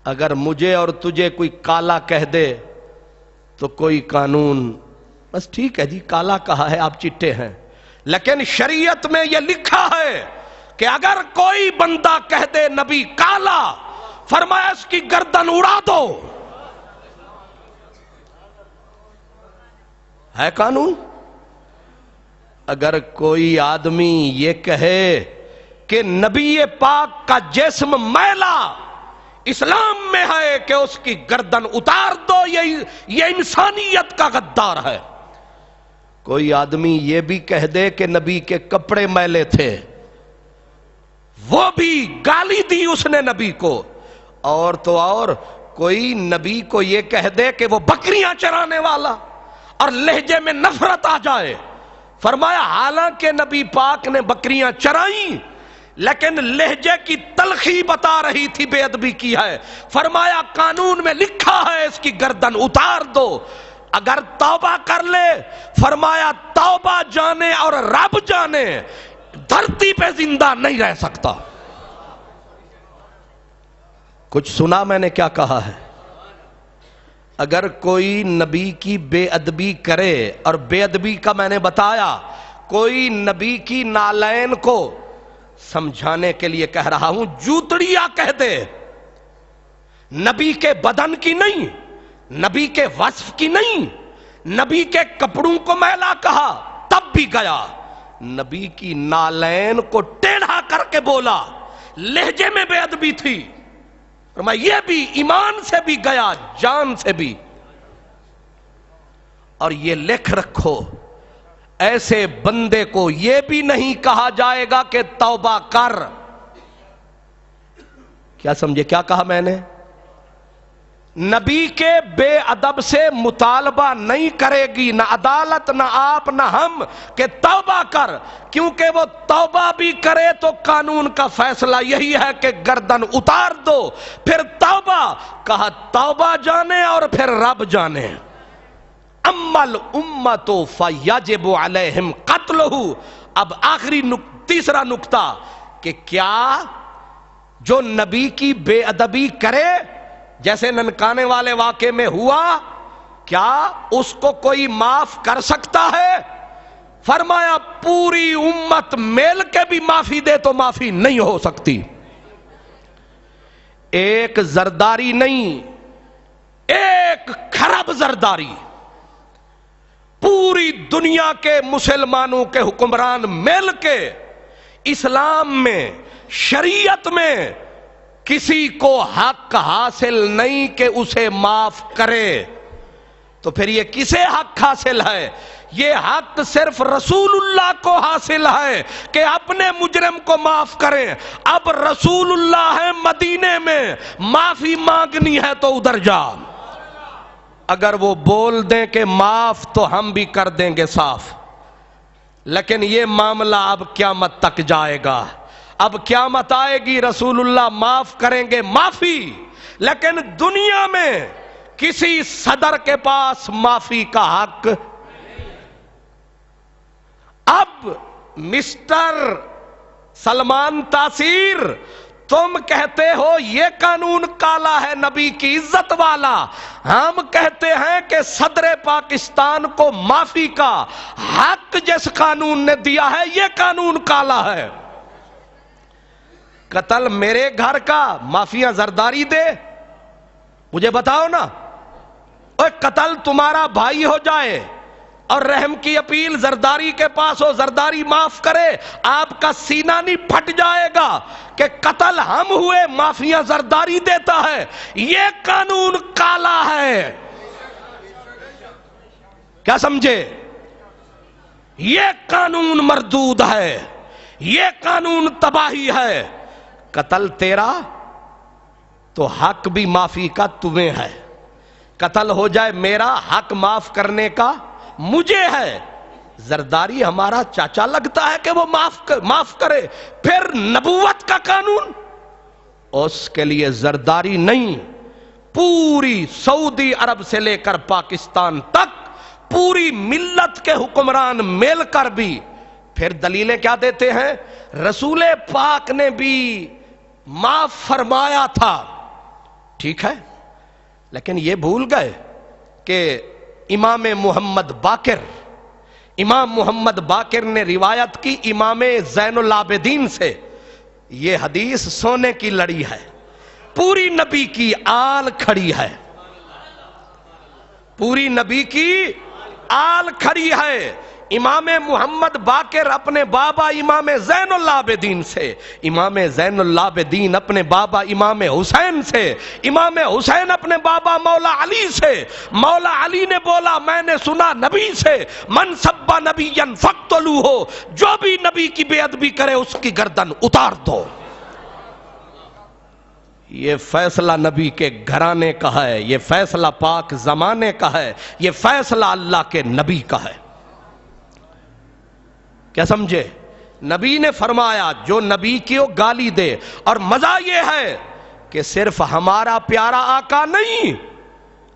اگر مجھے اور تجھے کوئی کالا کہہ دے تو کوئی قانون، بس ٹھیک ہے جی کالا کہا ہے آپ چٹے ہیں، لیکن شریعت میں یہ لکھا ہے کہ اگر کوئی بندہ کہہ دے نبی کالا، فرمایا اس کی گردن اڑا دو، ہے قانون۔ اگر کوئی آدمی یہ کہے کہ نبی پاک کا جسم میلا اسلام میں ہے کہ اس کی گردن اتار دو، یہ انسانیت کا غدار ہے۔ کوئی آدمی یہ بھی کہہ دے کہ نبی کے کپڑے میلے تھے، وہ بھی گالی دی اس نے نبی کو۔ اور تو اور کوئی نبی کو یہ کہہ دے کہ وہ بکریاں چرانے والا، اور لہجے میں نفرت آ جائے، فرمایا حالانکہ نبی پاک نے بکریاں چرائیں لیکن لہجے کی تلخی بتا رہی تھی، بے ادبی کی ہے، فرمایا قانون میں لکھا ہے اس کی گردن اتار دو۔ اگر توبہ کر لے، فرمایا توبہ جانے اور رب جانے دھرتی پہ زندہ نہیں رہ سکتا۔ کچھ سنا میں نے کیا کہا ہے؟ اگر کوئی نبی کی بے ادبی کرے، اور بے ادبی کا میں نے بتایا، کوئی نبی کی نالین کو سمجھانے کے لیے کہہ رہا ہوں، جوتڑیا کہہ دے، نبی کے بدن کی نہیں، نبی کے وصف کی نہیں، نبی کے کپڑوں کو میلا کہا تب بھی گیا، نبی کی نالین کو ٹیڑھا کر کے بولا، لہجے میں بے ادبی تھی، اور میں یہ بھی ایمان سے بھی گیا، جان سے بھی۔ اور یہ لکھ رکھو، ایسے بندے کو یہ بھی نہیں کہا جائے گا کہ توبہ کر۔ کیا سمجھے کیا کہا میں نے؟ نبی کے بے ادب سے مطالبہ نہیں کرے گی نہ عدالت، نہ آپ، نہ ہم کہ توبہ کر، کیونکہ وہ توبہ بھی کرے تو قانون کا فیصلہ یہی ہے کہ گردن اتار دو۔ پھر توبہ کہا، توبہ جانے اور پھر رب جانے۔ اما الامۃ فیجب علیہم قتلہ۔ اب آخری تیسرا نکتہ کہ کیا جو نبی کی بے ادبی کرے، جیسے ننکانے والے واقعے میں ہوا، کیا اس کو کوئی معاف کر سکتا ہے؟ فرمایا پوری امت مل کے بھی معافی دے تو معافی نہیں ہو سکتی۔ ایک زرداری نہیں، ایک خراب زرداری، پوری دنیا کے مسلمانوں کے حکمران مل کے اسلام میں، شریعت میں کسی کو حق حاصل نہیں کہ اسے معاف کرے، تو پھر یہ کسے حق حاصل ہے؟ یہ حق صرف رسول اللہ کو حاصل ہے کہ اپنے مجرم کو معاف کریں۔ اب رسول اللہ ہے مدینے میں، معافی مانگنی ہے تو ادھر جا، اگر وہ بول دیں کہ معاف تو ہم بھی کر دیں گے صاف، لیکن یہ معاملہ اب قیامت تک جائے گا۔ اب قیامت آئے گی، رسول اللہ معاف کریں گے، معافی، لیکن دنیا میں کسی صدر کے پاس معافی کا حق۔ اب مسٹر سلمان تاثیر، تم کہتے ہو یہ قانون کالا ہے نبی کی عزت والا، ہم کہتے ہیں کہ صدر پاکستان کو معافی کا حق جس قانون نے دیا ہے یہ قانون کالا ہے۔ قتل میرے گھر کا، معافیاں زرداری دے، مجھے بتاؤ نا۔ اور قتل تمہارا بھائی ہو جائے اور رحم کی اپیل زرداری کے پاس ہو، زرداری معاف کرے، آپ کا سینہ نہیں پھٹ جائے گا کہ قتل ہم ہوئے، معافیاں زرداری دیتا ہے؟ یہ قانون کالا ہے، کیا سمجھے؟ یہ قانون مردود ہے، یہ قانون تباہی ہے۔ قتل تیرا تو حق بھی معافی کا تمہیں ہے، قتل ہو جائے میرا، حق معاف کرنے کا مجھے ہے۔ زرداری ہمارا چاچا لگتا ہے کہ وہ معاف کرے، پھر نبوت کا قانون اس کے لیے زرداری نہیں۔ پوری سعودی عرب سے لے کر پاکستان تک پوری ملت کے حکمران مل کر بھی پھر دلیلیں کیا دیتے ہیں؟ رسول پاک نے بھی معاف فرمایا تھا، ٹھیک ہے، لیکن یہ بھول گئے کہ امام محمد باقر نے روایت کی امام زین العابدین سے، یہ حدیث سونے کی لڑی ہے، پوری نبی کی آل کھڑی ہے، پوری نبی کی آل کھڑی ہے۔ امام محمد باقر اپنے بابا امام زین العابدین سے، امام زین العابدین اپنے بابا امام حسین سے، امام حسین اپنے بابا مولا علی سے، مولا علی نے بولا میں نے سنا نبی سے، من سب نبیا فاقتلوہ، جو بھی نبی کی بے ادبی کرے اس کی گردن اتار دو۔ یہ فیصلہ نبی کے گھرانے کا ہے، یہ فیصلہ پاک زمانے کا ہے، یہ فیصلہ اللہ کے نبی کا ہے، کیا سمجھے؟ نبی نے فرمایا جو نبی کی وہ گالی دے، اور مزہ یہ ہے کہ صرف ہمارا پیارا آقا نہیں،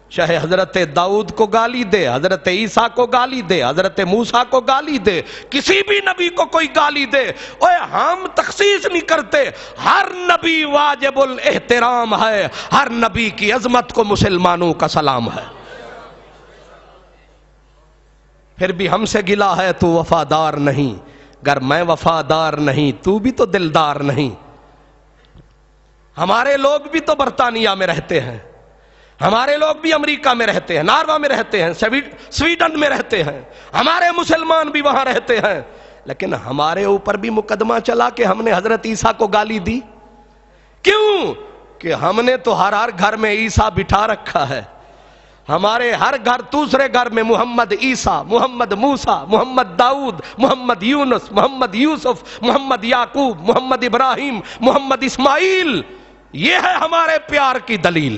چاہے حضرت داؤد کو گالی دے، حضرت عیسیٰ کو گالی دے، حضرت موسیٰ کو گالی دے، کسی بھی نبی کو کوئی گالی دے، اوے ہم تخصیص نہیں کرتے، ہر نبی واجب الاحترام ہے، ہر نبی کی عظمت کو مسلمانوں کا سلام ہے۔ پھر بھی ہم سے گلا ہے تو وفادار نہیں، گر میں وفادار نہیں تو بھی تو دلدار نہیں۔ ہمارے لوگ بھی تو برطانیہ میں رہتے ہیں، ہمارے لوگ بھی امریکہ میں رہتے ہیں، ناروا میں رہتے ہیں، سویڈن میں رہتے ہیں، ہمارے مسلمان بھی وہاں رہتے ہیں، لیکن ہمارے اوپر بھی مقدمہ چلا کہ ہم نے حضرت عیسیٰ کو گالی دی۔ کیوں؟ کہ ہم نے تو ہر گھر میں عیسیٰ بٹھا رکھا ہے، ہمارے ہر گھر دوسرے گھر میں محمد عیسیٰ، محمد موسیٰ، محمد داؤد، محمد یونس، محمد یوسف، محمد یعقوب، محمد ابراہیم، محمد اسماعیل، یہ ہے ہمارے پیار کی دلیل۔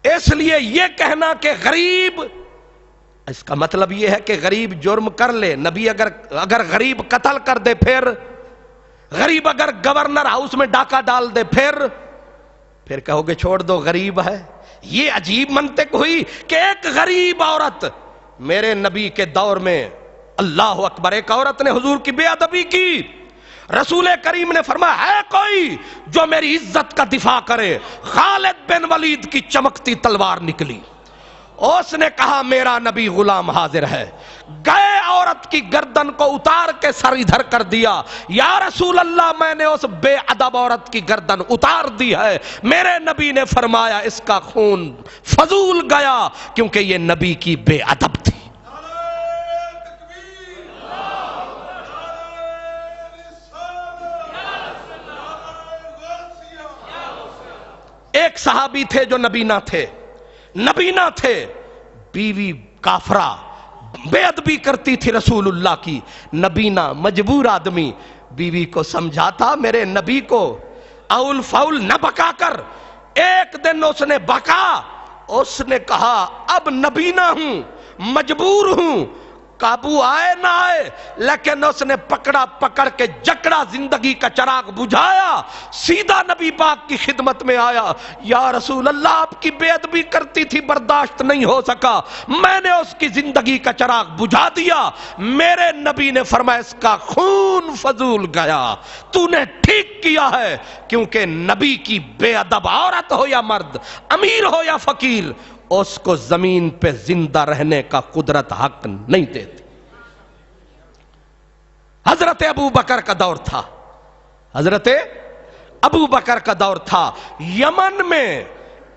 اس لیے یہ کہنا کہ غریب، اس کا مطلب یہ ہے کہ غریب جرم کر لے، نبی اگر غریب قتل کر دے، پھر غریب اگر گورنر ہاؤس میں ڈاکہ ڈال دے، پھر کہو گے چھوڑ دو غریب ہے۔ یہ عجیب منطق ہوئی کہ ایک غریب عورت، میرے نبی کے دور میں اللہ اکبر، ایک عورت نے حضور کی بے ادبی کی، رسول کریم نے فرمایا ہے کوئی جو میری عزت کا دفاع کرے؟ خالد بن ولید کی چمکتی تلوار نکلی، اس نے کہا میرا نبی غلام حاضر ہے، گئے عورت کی گردن کو اتار کے سر ادھر کر دیا، یا رسول اللہ میں نے اس بے ادب عورت کی گردن اتار دی ہے، میرے نبی نے فرمایا اس کا خون فضول گیا کیونکہ یہ نبی کی بے ادب تھی۔ ایک صحابی تھے جو نبینا تھے، بیوی کافرہ بے ادبی کرتی تھی رسول اللہ کی، نبینا مجبور آدمی بیوی کو سمجھاتا میرے نبی کو اول فاول نہ بکا کر، ایک دن اس نے بکا، اس نے کہا اب نبینا ہوں، مجبور ہوں، قابو آئے نہ آئے، لیکن اس نے پکڑ کے جکڑا، زندگی کا چراغ بجھایا، سیدھا نبی پاک کی خدمت میں آیا، یا رسول اللہ آپ کی بے ادبی کرتی تھی، برداشت نہیں ہو سکا، میں نے اس کی زندگی کا چراغ بجھا دیا، میرے نبی نے فرمایا اس کا خون فضول گیا، تو نے ٹھیک کیا ہے، کیونکہ نبی کی بے ادب عورت ہو یا مرد، امیر ہو یا فقیر، اس کو زمین پہ زندہ رہنے کا قدرت حق نہیں دیتی۔ حضرت ابو بکر کا دور تھا، حضرت ابو بکر کا دور تھا، یمن میں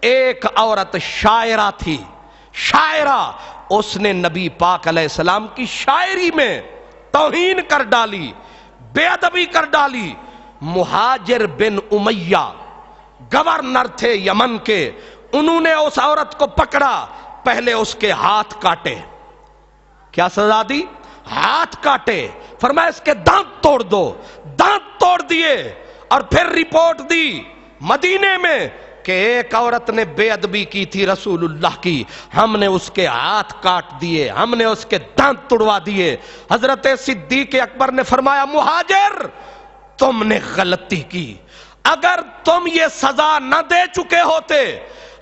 ایک عورت شاعرہ تھی، شاعرہ، اس نے نبی پاک علیہ السلام کی شاعری میں توہین کر ڈالی، بے ادبی کر ڈالی۔ مہاجر بن امیہ گورنر تھے یمن کے، انہوں نے اس عورت کو پکڑا، پہلے اس کے ہاتھ کاٹے، کیا سزا دی؟ ہاتھ کاٹے، فرمایا اس کے دانت توڑ دو، دانت توڑ دیے، اور پھر رپورٹ دی مدینے میں کہ ایک عورت نے بے ادبی کی تھی رسول اللہ کی، ہم نے اس کے ہاتھ کاٹ دیے، ہم نے اس کے دانت توڑوا دیے۔ حضرت صدیق اکبر نے فرمایا مہاجر تم نے غلطی کی، اگر تم یہ سزا نہ دے چکے ہوتے،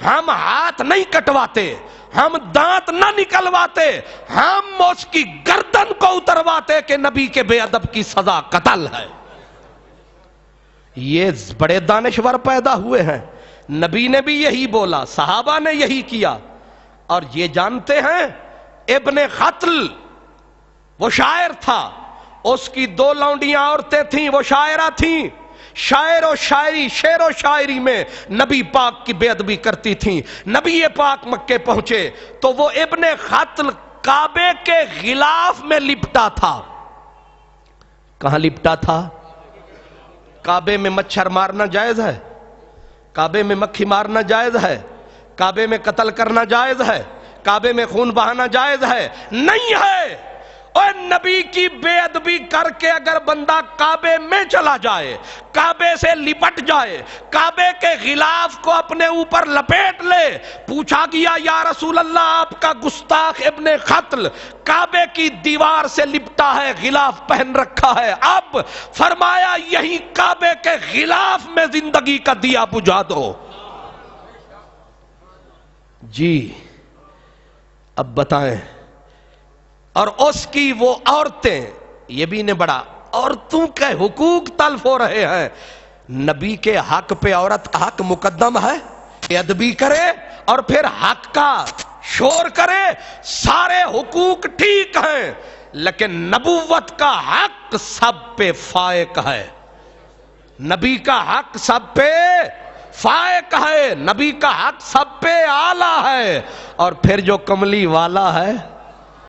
ہم ہاتھ نہیں کٹواتے، ہم دانت نہ نکلواتے، ہم اس کی گردن کو اترواتے کہ نبی کے بے ادب کی سزا قتل ہے۔ یہ بڑے دانشور پیدا ہوئے ہیں، نبی نے بھی یہی بولا، صحابہ نے یہی کیا، اور یہ جانتے ہیں ابن خطل وہ شاعر تھا، اس کی دو لونڈیاں عورتیں تھیں، وہ شاعرہ تھیں، شاعر و شاعری، شعر و شاعری میں نبی پاک کی بے ادبی کرتی تھیں۔ نبی پاک مکے پہنچے تو وہ ابن خطل کعبے کے غلاف میں لپٹا تھا۔ کہاں لپٹا تھا؟ کعبے میں مچھر مارنا جائز ہے؟ کعبے میں مکھی مارنا جائز ہے؟ کعبے میں قتل کرنا جائز ہے؟ کعبے میں خون بہانا جائز ہے؟ نہیں ہے۔ اور نبی کی بے ادبی کر کے اگر بندہ کعبے میں چلا جائے، کعبے سے لپٹ جائے، کعبے کے غلاف کو اپنے اوپر لپیٹ لے، پوچھا گیا یا رسول اللہ آپ کا گستاخ ابن خطل کعبے کی دیوار سے لپٹا ہے، غلاف پہن رکھا ہے، اب فرمایا یہی کعبے کے غلاف میں زندگی کا دیا بجھا دو۔ جی اب بتائیں، اور اس کی وہ عورتیں، یہ بھی نے بڑا عورتوں کے حقوق تلف ہو رہے ہیں. نبی کے حق پہ عورت کا حق مقدم ہے، ادبی کرے اور پھر حق کا شور کرے، سارے حقوق ٹھیک ہیں، لیکن نبوت کا حق سب پہ فائق ہے. نبی کا حق سب پہ فائق ہے، نبی کا حق سب پہ اعلیٰ ہے، اور پھر جو کملی والا ہے